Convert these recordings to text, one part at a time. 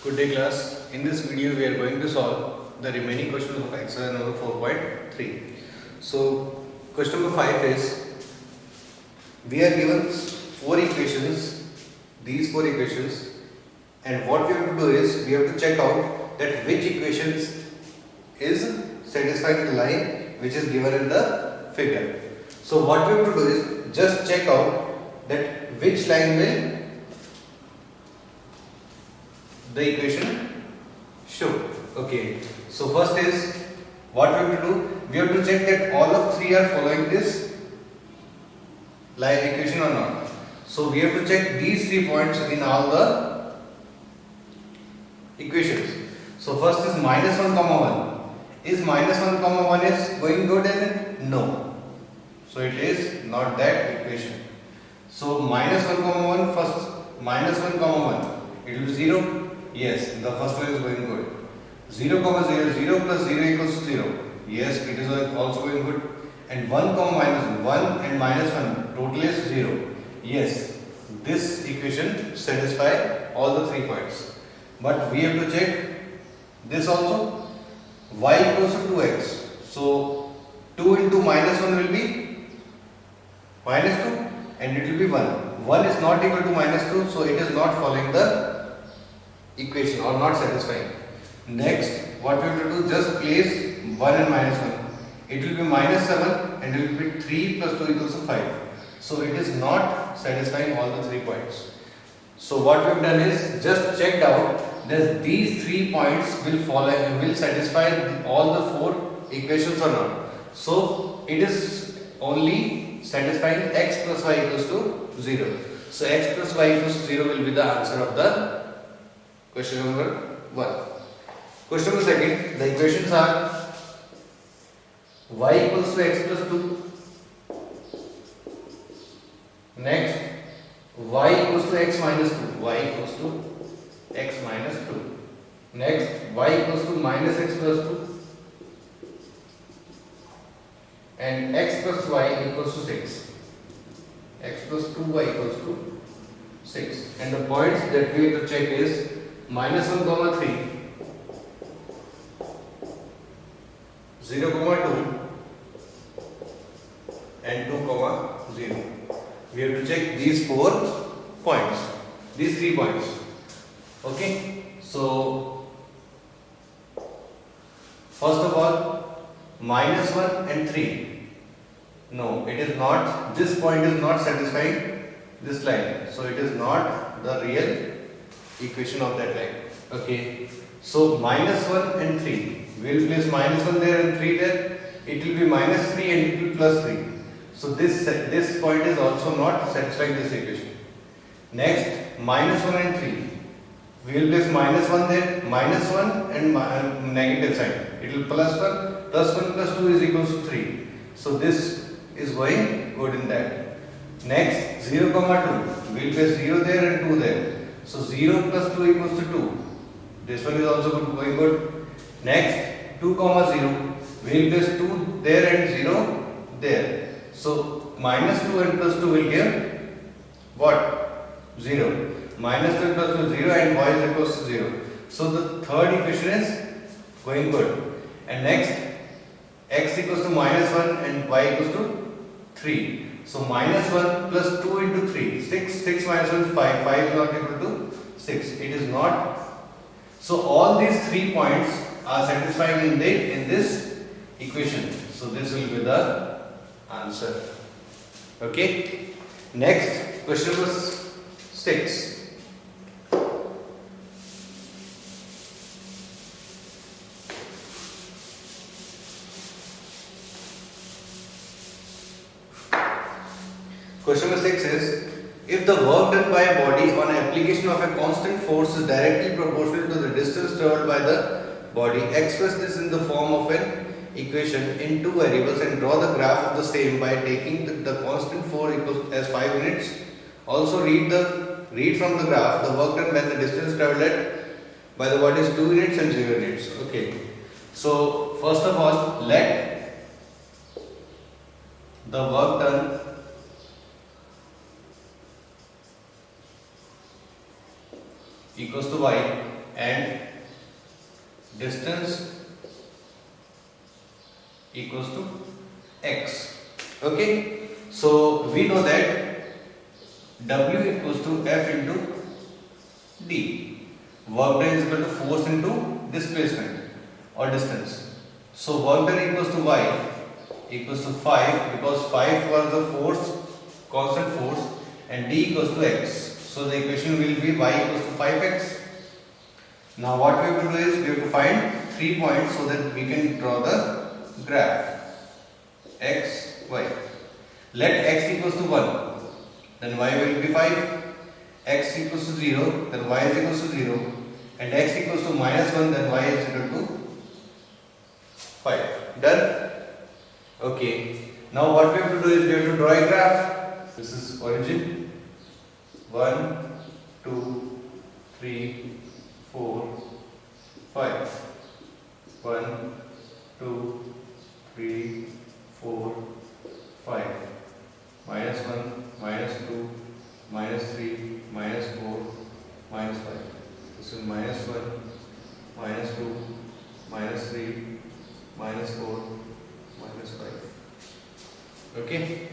Good day class. In this video we are going to solve the remaining questions of exercise number 4.3. So question number 5 is, we are given 4 equations, these 4 equations, and what we have to do is we have to check out that which equations is satisfying the line which is given in the figure. So what we have to do is just check out that which line will the equation show. Okay, so first is what we have to do, we have to check that all of 3 are following this line equation or not. So we have to check these 3 points in all the equations. So first is minus 1 comma 1. Is minus 1 comma 1 is going good in it? No. So it is not that equation. So minus 1 comma 1, first minus 1 comma 1, it will be 0. Yes, the first one is going good. 0 comma 0, 0 plus 0 equals 0. Yes, it is also going good. And 1 comma minus 1 and minus 1, total is 0. Yes, this equation satisfies all the 3 points. But we have to check this also. Y equals to 2x. So 2 into minus 1 will be minus 2 and it will be 1. 1 is not equal to minus 2, so it is not following the equation or not satisfying. Next, what we have to do, just place 1 and minus 1. It will be minus 7 and it will be 3 plus 2 equals to 5. So it is not satisfying all the 3 points. So what we have done is just checked out that these 3 points will satisfy all the 4 equations or not. So it is only satisfying x plus y equals to 0. So x plus y equals to 0 will be the answer of the question number 1. Question number 2, the equations are y equals to x plus 2. Next, y equals to x minus 2. Y equals to x minus 2. Next, y equals to minus x plus 2. And x plus y equals to 6. X plus 2y equals to 6. And the points that we have to check is minus 1 comma 3, 0 comma 2 and 2 comma 0. We have to check these 4 points, these 3 points. Okay, so first of all, minus 1 and 3. No, it is not, this point is not satisfying this line. So it is not the real equation of that line. Okay, so minus 1 and 3, we will place minus 1 there and 3 there. It will be minus 3 and it will plus 3. So this point is also not satisfying this equation. Next, minus 1 and 3, we will place minus 1 there, minus 1 and negative sign. It will plus 1 plus 2 is equals to 3. So this is going good in that. Next, 0 comma 2, we will place 0 there and 2 there. So 0 plus 2 equals to 2. This one is also going good. Next, 2 comma 0, we will place 2 there and 0 there. So minus 2 and plus 2 will give what? 0. Minus 2 and plus 2 is 0 and y is equals to 0. So the third equation is going good. And next, x equals to minus 1 and y equals to 3. So minus 1 plus 2 into 3, 6 minus 1 is 5, 5 is not equal to 6, it is not. So all these 3 points are satisfying in this equation. So this will be the answer. Okay, next question number 6. Question number 6 is, if the work done by a body on application of a constant force is directly proportional to the distance travelled by the body, express this in the form of an equation in 2 variables and draw the graph of the same by taking the constant force equals as 5 units. Also read from the graph the work done when the distance travelled by the body is 2 units and 0 units. Okay. So first of all, let the work done equals to y and distance equals to x. Okay, so we know that W equals to F into D. Work done is equal to force into displacement or distance. So work done equals to Y equals to 5, because 5 was the force, constant force, and D equals to x. So the equation will be Y equals to 5x. Now what we have to do is we have to find 3 points so that we can draw the graph x, y. Let x equals to 1, then y will be 5. X equals to 0, then y is equals to 0. And x equals to minus 1, then y is equal to 5. Done? Okay. Now what we have to do is we have to draw a graph. This is origin. 1, 2, 3, 4, 5. 1, 2, 3, 4, 5. Minus 1, minus 2, minus 3, minus 4, minus 5. This is minus 1, minus 2, minus 3, minus 4, minus 5. Okay.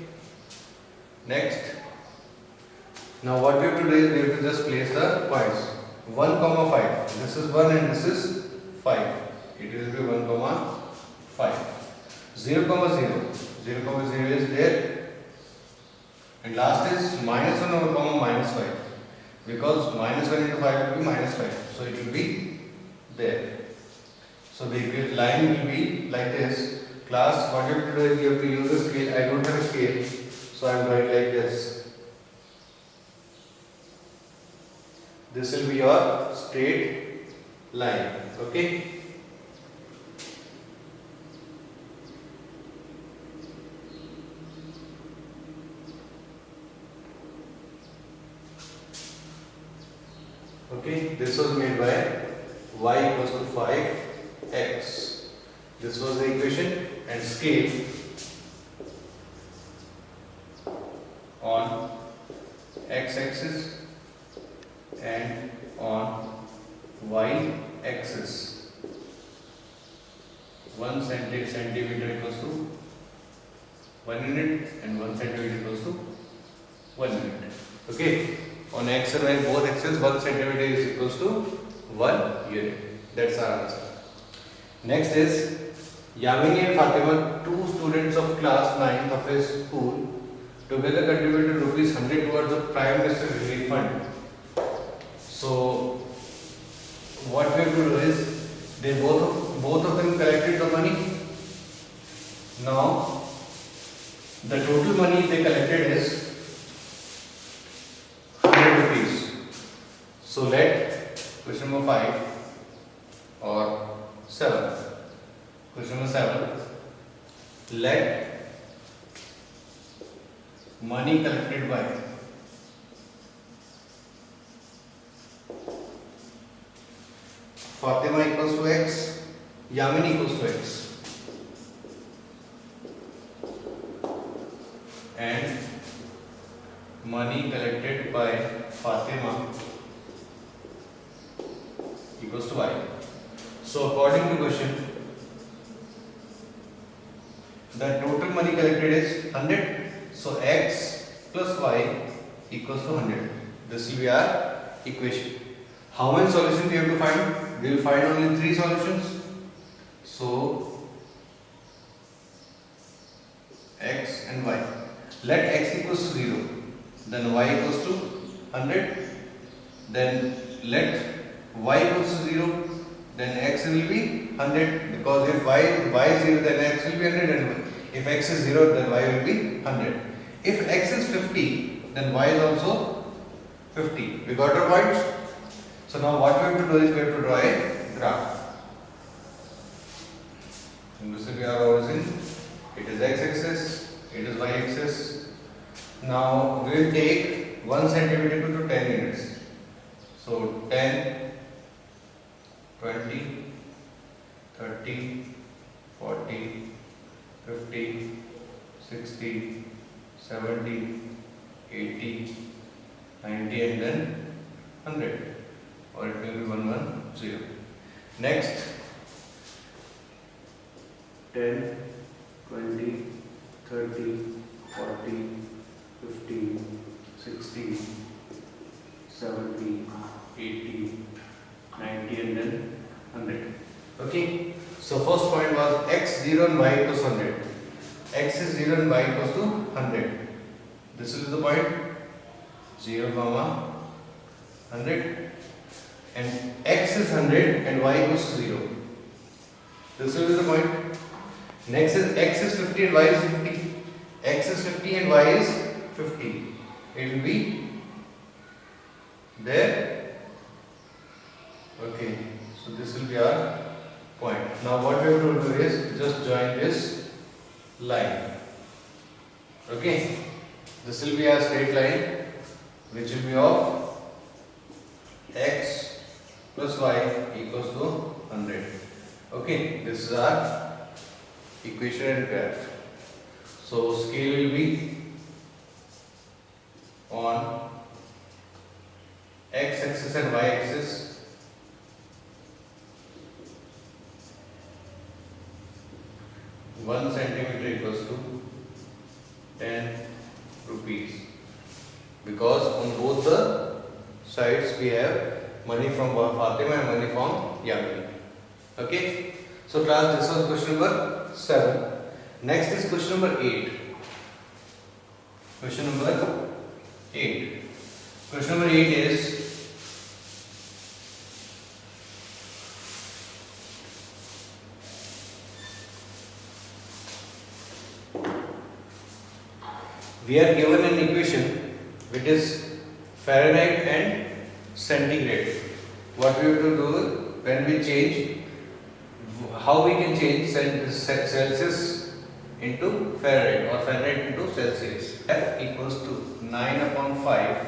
Next. Now what we have to do is we have to just place the points. 1, 5. This is 1 and this is 5. It will be 1, 5. 0, 0. 0, 0 is there. And last is minus 1 over minus 5. Because minus 1 into 5 will be minus 5. So it will be there. So the line will be like this. Class, what you have to do is you have to use a scale. I don't have a scale. So I am drawing like this. This will be your straight line. Okay. Okay, this was made by y equals to 5x. This was the equation, and scale on x-axis and on y-axis. 1 centimeter equals to 1 unit and 1 centimeter equals to 1 unit. Okay. On x and y both axes 1 centimeter is equals to 1 unit. That's our answer. Next is Yamini and Fatima, 2 students of class 9th of a school, together contributed rupees 100 towards the Prime Minister Relief Fund. So what we have to do is they both of them collected the money. Now the total money they collected is 100 rupees. So let question number 5 or 7. Question number 7. Let money collected by Fatima equals to x, Yamini equals to x, and money collected by Fatima equals to y. So according to question, the total money collected is 100. So x plus y equals to 100. This will be our equation. How many solutions we have to find? We will find only 3 solutions. So x and y. Let x equals to 0. Then y equals to 100. Then let y equals to 0. Then x will be 100, because if y is 0, then x will be 100, and if x is 0, then y will be 100. If x is 50, then y is also 50. We got our points. So now what we have to do is we have to draw a graph. And this will be our origin. It is x-axis, it is y-axis. Now we will take 1 centimeter to 10 units. So 10, 20, 30, 40, 50, 60, 70, 80, 90 and then 100, or it will be 1, 1, 0. Next 10, 20, 30, 40, 50, 60, 70, 80, 90 and then 100. Okay. So first point was x 0 and y equals 100. X is 0 and y equals to 100. This is the point 0, 100 and x is 100 and y equals to 0. This will be the point. Next is x is 50 and y is 50. X is 50 and y is 50. It will be there. Okay. So this will be our point. Now what we have to do is just join this line. Okay. This will be our straight line which will be of x plus y equals to 100. Okay. This is our equation and graph. So scale will be on x axis and y axis. 1 centimeter equals to 10 rupees, because on both the sides we have money from Fatima and money from Yamini. Okay. So class, this was question number 7. Next is question number 8. Question number 8. Question number 8 is we are given an equation which is Fahrenheit and centigrade. What we have to do when we change, how we can change Celsius into Fahrenheit or Fahrenheit into Celsius. F equals to 9 upon 5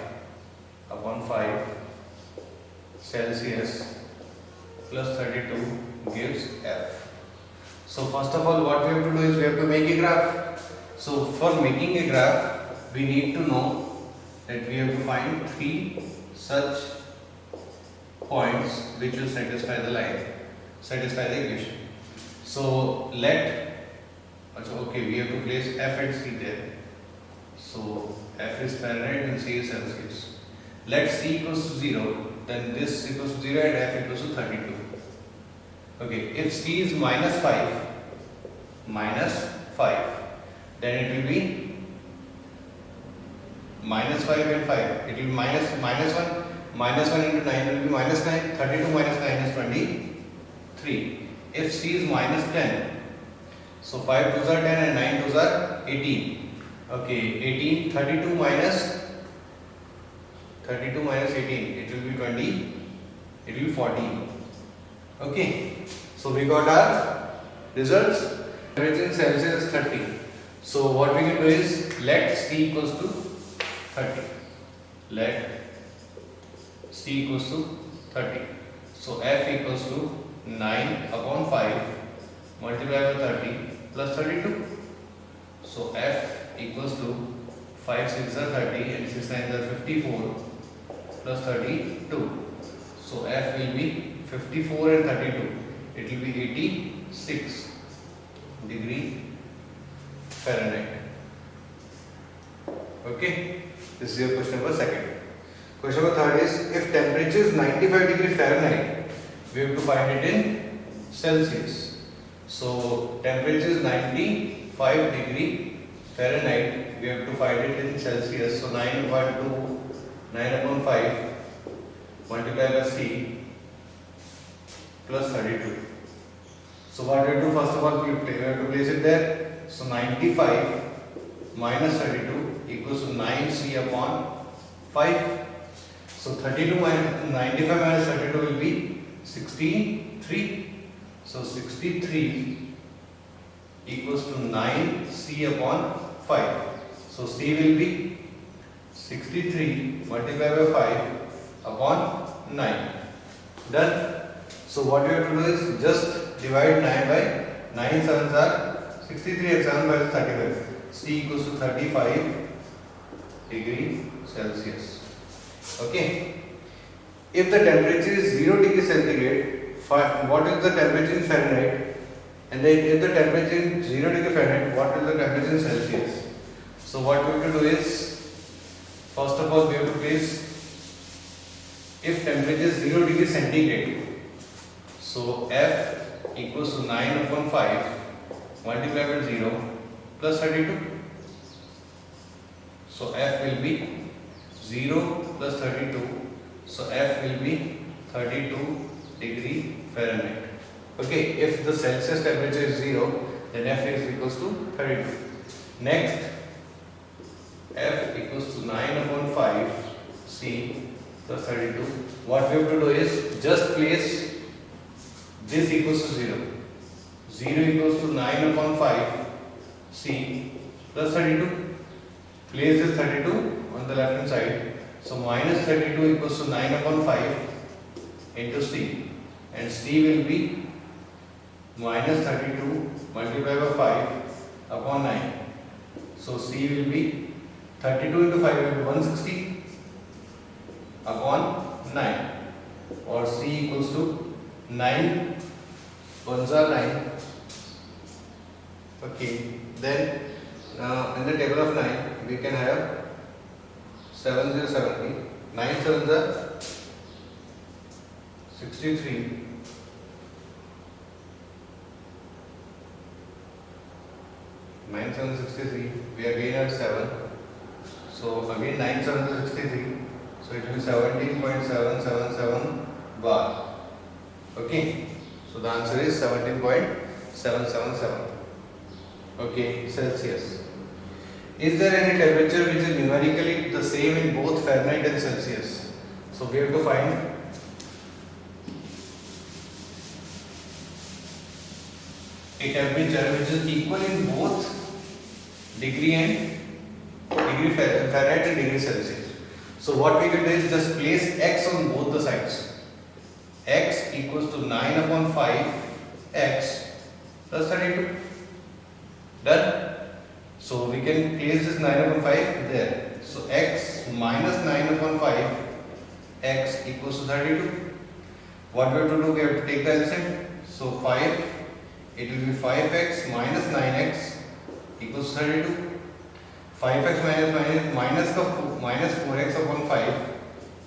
Celsius plus 32 gives F. So first of all, what we have to do is we have to make a graph. So for making a graph, we need to know that we have to find 3 such points which will satisfy the line, satisfy the equation. So we have to place F and C there. So F is Fahrenheit and C is Celsius. Let C equals to 0, then this equals to 0 and F equals to 32. Okay, if C is minus 5, then it will be minus 5 and 5. It will be minus 1. Minus 1 into 9 will be minus 9. 32 minus 9 is 23. If C is minus 10, so 5 2s are 10 and 9 2s are 18. Okay, 18, 32 minus 18, it will be 20, it will be 14. Okay, so we got our results. Temperature in Celsius is 30. So what we can do is let C equals to 30. Let C equals to 30. So F equals to 9 upon 5 multiplied by 30 plus 32. So F equals to 5 6 are 30 and 6 9 are 54 plus 32. So F will be 54 and 32. It will be 86 degree Fahrenheit. Okay, this is your question number 2. Question number 3 is, if temperature is 95 degree Fahrenheit, we have to find it in Celsius. So temperature is 95 degree Fahrenheit, we have to find it in Celsius. So 9 upon 5 multiplied by C plus 32. So what we do, first of all, we have to place it there. So 95 minus 32 equals to 9C upon 5. So 32 minus 95 minus 32 will be 63. So 63 equals to 9C upon 5. So C will be 63 multiplied by 5 upon 9. Done. So what you have to do is just divide 9 by 9 sevens are 63 and 7 5 is 35. C equals to 35 degree Celsius. Okay. If the temperature is 0 degree centigrade, what is the temperature in Fahrenheit? And then if the temperature is 0 degree Fahrenheit, what is the temperature in Celsius? So what we have to do is, first of all we have to place, if temperature is 0 degree centigrade, so F equals to 9 upon 5 multiplied by 0 plus 32. So F will be 0 plus 32. So F will be 32 degree Fahrenheit. Okay, if the Celsius temperature is 0, then F is equals to 32. Next, F equals to 9 upon 5 C plus 32. What we have to do is just place this equals to 0. 0 equals to 9 upon 5 C plus 32. Place this 32 on the left hand side. So minus 32 equals to 9 upon 5 into C, and C will be minus 32 multiplied by 5 upon 9. So C will be 32 into 5 will be 160 upon 9, or C equals to 9 ones are 9. Okay, then in the table of 9 we can have 7070, 9 sevens are 63, 9 sevens 63, we again add 7, so again 9 sevens are 63, so it will be 17.777 bar. Okay, so the answer is 17.777. Okay, Celsius. Is there any temperature which is numerically the same in both Fahrenheit and Celsius? So we have to find a temperature which is equal in both degree Fahrenheit and degree Celsius. So what we can do is just place x on both the sides. X equals to 9 upon 5 x plus 32. Done. So we can place this 9 upon 5 there. So x minus 9 upon 5 x equals to 32. What we have to do? We have to take the LCM. So 5, it will be 5x minus 9x equals 32. 5x minus 4x upon 5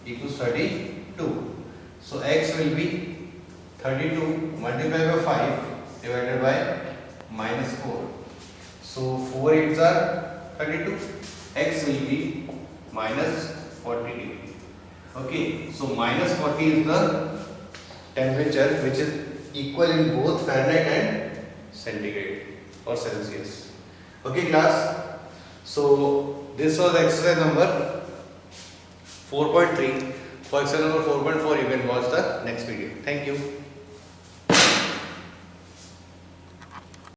equals 32. So x will be 32 multiplied by 5 divided by minus 4. So 4 8s are 32. X will be minus 40 degree. Okay, so minus 40 is the temperature which is equal in both Fahrenheit and centigrade or Celsius. Okay class, so this was exercise number 4.3. For exercise number 4.4 you can watch the next video. Thank you.